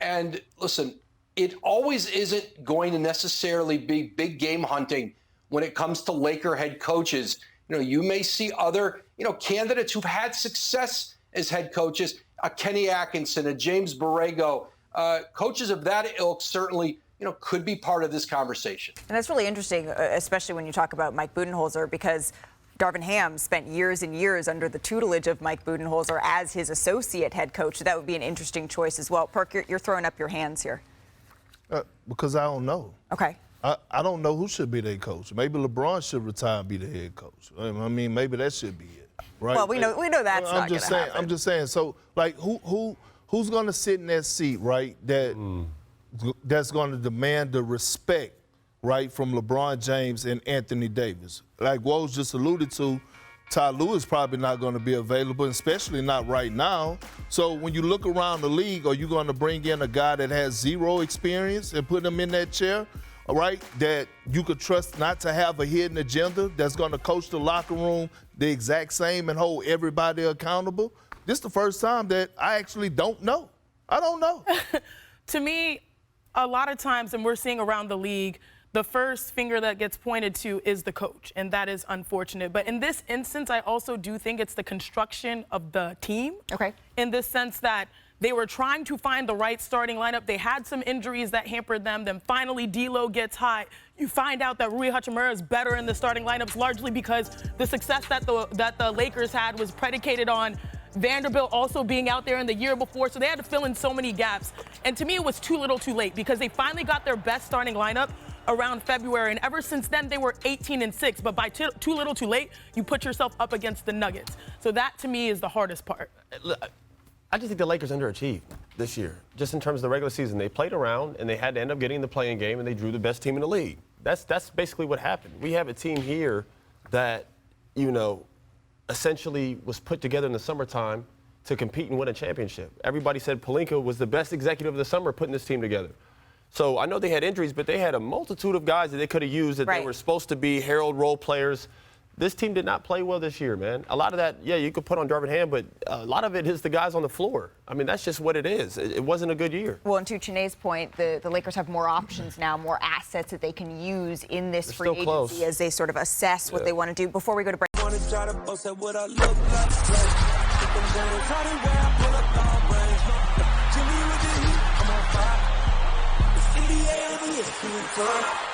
And listen, it always isn't going to necessarily be big game hunting when it comes to Laker head coaches. You may see other, candidates who've had success as head coaches, a Kenny Atkinson, a James Borrego, coaches of that ilk certainly, could be part of this conversation. And that's really interesting, especially when you talk about Mike Budenholzer, because Darvin Ham spent years and years under the tutelage of Mike Budenholzer as his associate head coach. So that would be an interesting choice as well. Perk, you're throwing up your hands here. Because I don't know. Okay. I don't know who should be their coach. Maybe LeBron should retire and be the head coach. I mean, maybe that should be it, right? Well, we know that's not going to happen. I'm just saying. So, like, who's going to sit in that seat, right? That's going to demand the respect, right, from LeBron James and Anthony Davis. Like Woj just alluded to, Ty Lue is probably not going to be available, especially not right now. So when you look around the league, are you going to bring in a guy that has zero experience and put him in that chair, all right, that you could trust not to have a hidden agenda that's going to coach the locker room the exact same and hold everybody accountable? This is the first time that I actually don't know. I don't know. To me, a lot of times, and we're seeing around the league, the first finger that gets pointed to is the coach, and that is unfortunate. But in this instance, I also do think it's the construction of the team. Okay. In this sense that they were trying to find the right starting lineup. They had some injuries that hampered them. Then finally, D'Lo gets hot. You find out that Rui Hachimura is better in the starting lineups, largely because the success that the Lakers had was predicated on Vanderbilt also being out there in the year before, so they had to fill in so many gaps. And to me, it was too little too late because they finally got their best starting lineup around February, and ever since then, they were 18-6. But by too little too late, you put yourself up against the Nuggets. So that, to me, is the hardest part. I just think the Lakers underachieved this year, just in terms of the regular season. They played around, and they had to end up getting in the play-in game, and they drew the best team in the league. That's basically what happened. We have a team here that, essentially was put together in the summertime to compete and win a championship. Everybody said Pelinka was the best executive of the summer putting this team together. So I know they had injuries, but they had a multitude of guys that they could have used that they were supposed to be herald role players. This team did not play well this year, man. A lot of that, yeah, you could put on Darvin Ham, but a lot of it is the guys on the floor. I mean, that's just what it is. It wasn't a good year. Well, and to Chiney's point, the Lakers have more options now, more assets that they can use in this free agency as they sort of assess what they want to do. Before we go to break. Try to boast at what I look like. I'm on fire. It's NBA, I'm